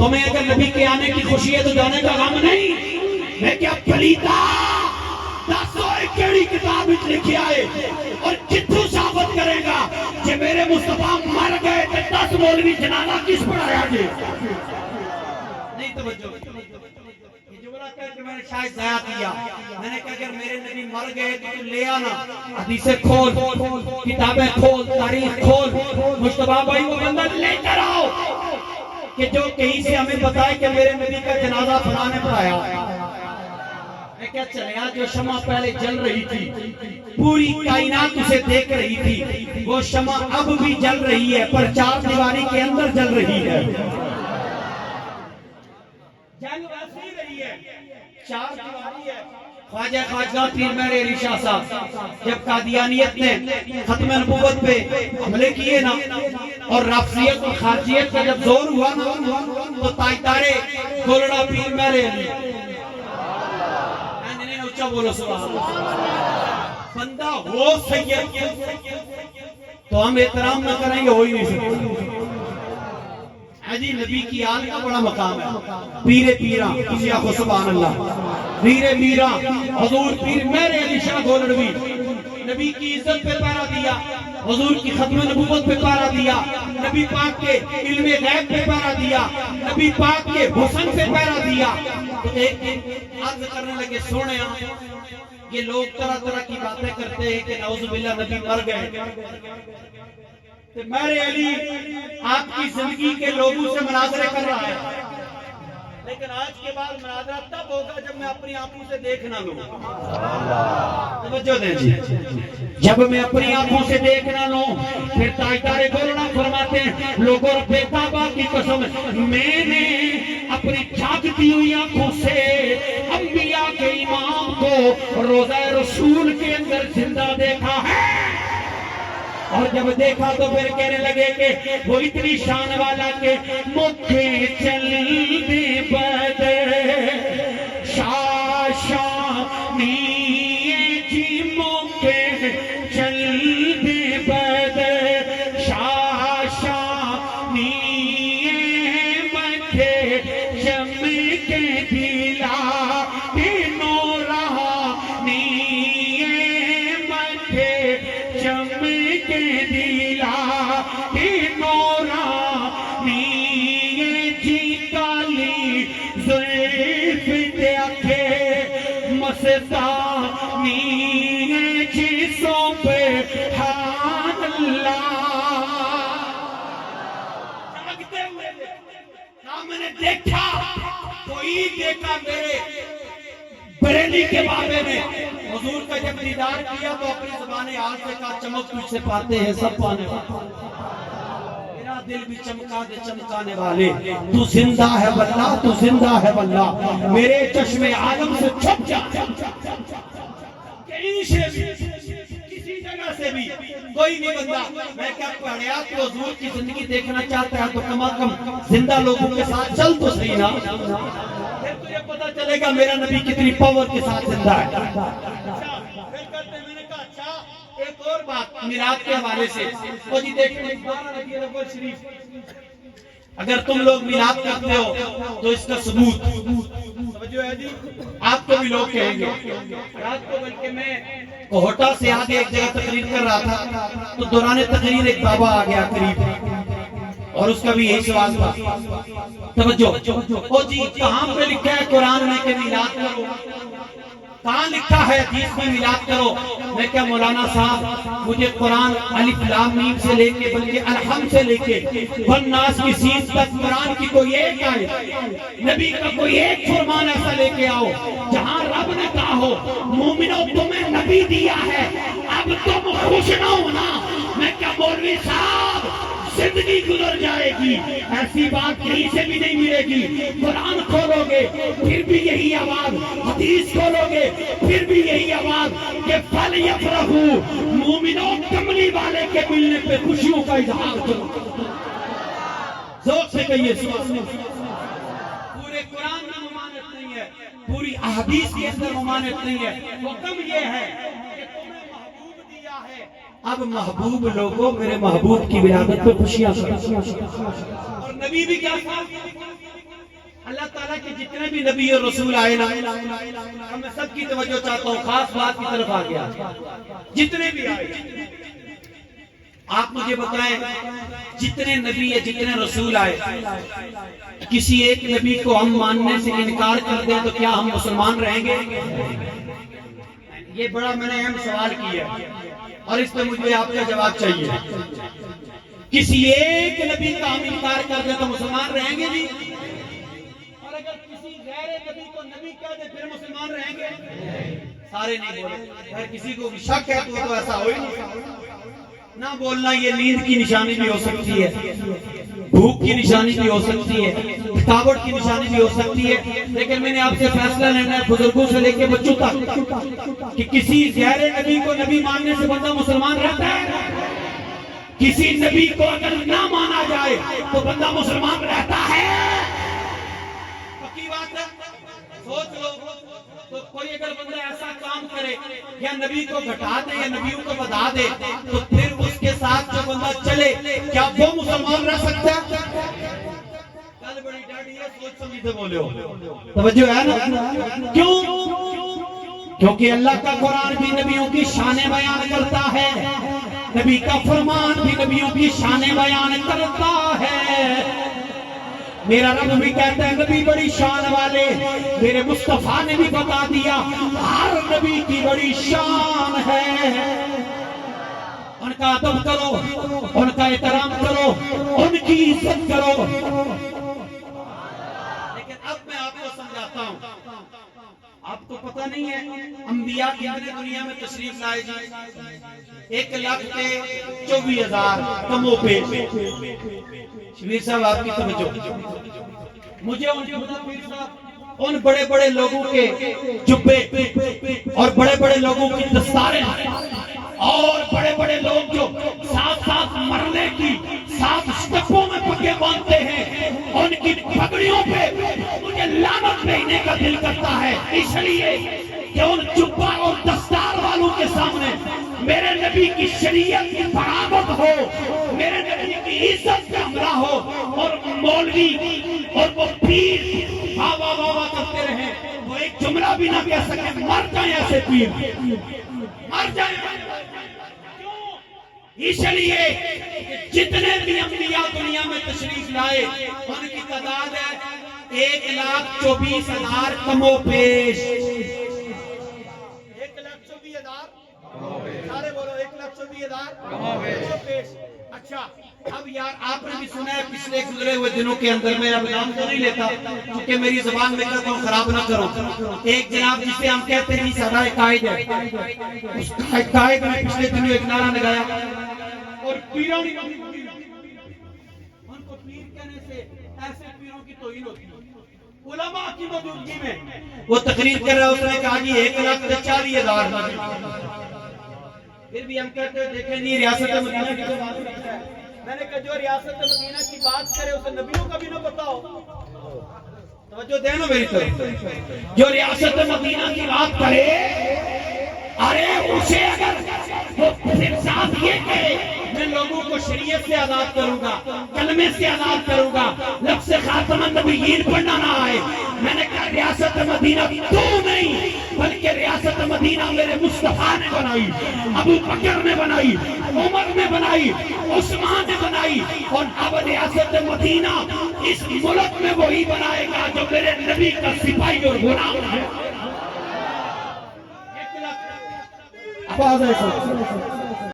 تمہیں اگر نبی کے آنے کی خوشی ہے تو جانے کا غم نہیں. میں کیا پلیتا دسو کیڑی کتاب لکھی آئے اور کتھوں ثابت کرے گا کہ میرے مصطفیٰ مر گئے تے 10 مولوی جنازہ کس پڑھایا جی؟ نہیں توجہ. یہ جملہ کہہ کہ میں نے شاید ضائع کیا. میں نے کہا اگر میرے نبی مر گئے تو لے آنا حدیثیں کھول, کتابیں کھول, تاریخ کھول, مصطفیٰ بھائی وہ بندہ لے کر آؤ کہ جو کہیں سے ہمیں بتائے کہ میرے نبی کا جنازہ فلاں نے پڑھایا. میں کیا چلیا جو شمع پہلے جل رہی تھی پوری کائنات اسے دیکھ رہی تھی, وہ شمع اب بھی جل رہی ہے پر 4 دیواری کے اندر جل رہی ہے. جنگ ویسے ہی رہی ہے, 4 دیواری ہے. خواجہ خواجہ پیر مہر علی شاہ صاحب جب قادیانیت نے ختم نبوت پہ حملے کیے نا اور رافضیت اور خارجیت کا جب زور ہوا نا تو تاجدار گولڑا پیر مہر علی اچھا بولو سبحان اللہ بندہ ہو سید تو ہم احترام نہ کریں گے, ہو ہی نہیں سکتے. حجی نبی کی آل کا بڑا مقام ہے. پیر پیرا کسی آخو سبحان اللہ, پیر میرا حضور پیر مہر علی شاہ گولڑوی نبی کی عزت پہ پارا دیا, حضور کی ختم نبوت پہ پارا دیا, نبی پاک کے علم غیب پہ پارا دیا, نبی پاک کے حسن پہ پارا دیا. تو ایک عرض کرنے لگے سونے یہ لوگ طرح طرح کی باتیں کرتے ہیں کہ نعوذ باللہ نبی مر گئے. تو مہر علی آپ کی زندگی کے لوگوں سے مناظرے کر رہا ہے, لیکن آج کے بعد مناظرہ تب ہوگا جب میں اپنی آنکھوں سے دیکھ نہ لوں. توجہ دیں جی, جب میں اپنی آنکھوں سے دیکھ نہ لوں. پھر تاجدار گولڑا فرماتے ہیں لوگوں رب کعبہ کی قسم میں نے اپنی جاگتی ہوئی آنکھوں سے انبیاء کے امام کو روضہ رسول کے اندر زندہ دیکھا ہے. اور جب دیکھا تو پھر کہنے لگے کہ وہ اتنی شان والا کہ مکھے چلنے بدر شاشانی جی مکھے چلنے بدر شاشانی مکھے چمکے دلا نورانی مکھے چمکے دلا نورانی جی کالی زلف دیکھے مستانی جی سبحان اللہ. جاگتے ہوئے نہ میں نے دیکھا کوئی دیکھا میرے بریلی کے بابے نے حضور کا جب دیدار کیا تو اپنی زبان حال سے کہا چمک تجھ سے پاتے ہیں سب پانے والے. میرا دل بھی چمکا دے چمکانے والے, تو زندہ ہے واللہ, تو زندہ ہے واللہ. میرے چشم عالم سے چھپ جا کہیں سے بھی کسی جگہ سے بھی کوئی نہیں بندہ. میں کیا پڑھیا تو حضور کی زندگی دیکھنا چاہتا ہے تو کم از کم زندہ لوگوں کے ساتھ چل تو صحیح نا, پھر تجھے پتا چلے گا میرا نبی کتنی پاور کے ساتھ زندہ ہے. میں نے کہا اچھا ایک اور بات میلاد کے حوالے سے. وہ جی دیکھیں اگر تم لوگ میلاد کرتے ہو تو اس کا ثبوت آپ کو بھی لوگ کہیں گے. رات کو بلکہ میں کوہٹا سے آگے ایک جگہ تقریر کر رہا تھا تو دوران تقریر ایک بابا آ گیا قریب اور اس کا بھی یہی سوال تھا. توجہ او جی کہاں پہ لکھا ہے قرآن میں کہ میلاد کرو, کہاں لکھا ہے حدیث میں میلاد کرو؟ میں کیا مولانا صاحب مجھے قرآن الف لام میم سے لے کے بلکہ الحمد سے لے کے والناس کی سین تک قرآن کی کوئی ایک آئے, نبی کا کوئی ایک فرمان ایسا لے کے آؤ جہاں رب نے کہا ہو مومنوں تمہیں نبی دیا ہے اب تم خوش نہ ہونا. میں کیا مولوی صاحب زندگی گزر جائے گی, ایسی بات کہیں سے بھی نہیں ملے گی. قرآن کھولو گے پھر بھی یہی آواز, حدیث کھولو گے پھر بھی یہی آواز کہ فَلْيَفْرَحُوا مومنوں کملی والے کے ملنے پہ خوشیوں کا اظہار کرو. ذوق سے کہیے پورے قرآن میں ممانعت نہیں ہے, پوری احادیث کے اندر ممانعت نہیں ہے. حکم یہ ہے کہ تمہیں محبوب دیا ہے, اب محبوب لوگوں میرے محبوب کی ولادت پہ خوشیاں کرو. اور نبی بھی کیا تھا تعالیٰ کہ جتنے بھی نبی اور رسول آئے نا، میں سب کی توجہ چاہتا ہوں، خاص بات کی طرف آ گیا، جتنے بھی آئے آپ مجھے بتائیں، جتنے نبی یا جتنے رسول آئے، کسی ایک نبی کو ہم ماننے سے انکار کر دیں تو کیا ہم مسلمان رہیں گے؟ یہ بڑا میں نے اہم سوال کیا اور اس پہ مجھے آپ کا جواب چاہیے۔ کسی ایک نبی کا ہم انکار کر دیں تو مسلمان رہیں گے جی؟ اور اگر کسی غیر نبی کو نبی کہہ دیں پھر مسلمان رہیں گے؟ سارے نہیں بولے۔ اگر کسی کو شک ہے تو ایسا ہو ہی نہیں۔ نہ بولنا یہ نیند کی نشانی بھی ہو سکتی ہے، بھوک کی نشانی بھی ہو سکتی ہے، تھکاوٹ کی نشانی بھی ہو سکتی ہے، لیکن میں نے آپ سے فیصلہ لینا ہے بزرگوں سے لے کے بچوں تک کہ کسی غیر نبی کو نبی ماننے سے بندہ مسلمان رہتا ہے؟ کسی نبی کو اگر نہ مانا جائے تو بندہ مسلمان رہتا ہے؟ پکی بات ہے، سوچ لو۔ تو کوئی اگر بندہ ایسا کام کرے یا نبی کو گھٹا دے یا نبیوں کو بتا دے تو پھر اس کے ساتھ جو بندہ چلے کیا وہ مسلمان رہ سکتا ہے؟ کل بڑی ڈاڈی ہے، سوچ سمجھ سے بولے ہو، توجہ ہے نا؟ کیوں؟ کیونکہ اللہ کا قرآن بھی نبیوں کی شانیں بیان کرتا ہے، نبی کا فرمان بھی نبیوں کی شانیں بیان کرتا ہے۔ میرا رب بھی کہتا ہے نبی بڑی شان والے، میرے مصطفیٰ نے بھی بتا دیا ہر نبی کی بڑی شان ہے۔ ان کا ادب کرو، ان کا احترام کرو، ان کی عزت کرو۔ لیکن اب میں آپ کو سمجھاتا ہوں، آپ کو پتہ نہیں ہے انبیاء کتنے دنیا میں تشریف لائے جی؟ 1,24,000 کم و بیش۔ شبیر صاحب آپ کی توجہ، مجھے ان بڑے بڑے لوگوں کے جبے اور بڑے بڑے لوگوں کی دستاریں اور بڑے بڑے لوگ جو ساتھ ساتھ مرنے کی 7 سٹپوں میں پگے باندھتے ہیں، ان کی پگڑیوں پہ مجھے لعنت بھیجنے کا دل کرتا ہے، اس لیے کہ ان جبہ اور دستار والوں کے سامنے میرے نبی کی شریعت کی برابر ہو، میرے نبی کی عزت کا حملہ ہو، اور مولوی اور وہ پیر واہ واہ واہ واہ کرتے رہیں، وہ ایک جملہ بھی نہ کہہ سکے مر جائیں ایسے پیر، مر جائیں۔ اس لیے جتنے بھی انبیاء دنیا میں تشریف لائے ان کی تعداد ہے 1,24,000 کم و بیش۔ 1,24,000 سارے بولو 1,24,000 کم و بیش۔ اچھا اب یار آپ نے بھی سنا ہے پچھلے گزرے ہوئے دنوں کے اندر، میں اب نام تو نہیں لیتا کیونکہ میری زبان میں کہتا ہوں خراب نہ کرو، ایک جناب جسے ہم کہتے ہیں سارا قائد ہے، اس قائد نے پچھلے دنوں ایک نعرہ لگایا اور پیروں نے ان کو پیر کہنے سے ایسے پیروں کی توہین ہوتی ہے، علماء کی موجودگی میں وہ تقریر کر رہا ہے، اس نے کہا جی 1,40,000۔ پھر بھی ہم کہتے ہیں دیکھیں نہیں ریاست مدینہ کی تو بات کرتا ہے، میں نے کہا جو ریاست مدینہ کی بات کرے اسے نبیوں کا بھی نہ پتا ہو، توجہ دینا میری طرف، جو ریاست مدینہ کی بات کرے ارے اسے اگر وہ پھر ساتھ یہ کہے میں لوگوں کو شریعت سے آزاد کروں گا، کلمے سے آزاد کروں گا، لفظ خاتم النبیین پڑھنا نہ آئے، میں نے کہا ریاست مدینہ تو نہیں بلکہ ریاست مدینہ میرے مصطفیٰ نے بنائی، ابو بکر نے بنائی، عمر نے بنائی، عثمان نے بنائی، اور اب ریاست مدینہ اس ملک میں وہی بنائے گا جو میرے نبی کا سپاہی اور غلام ہے۔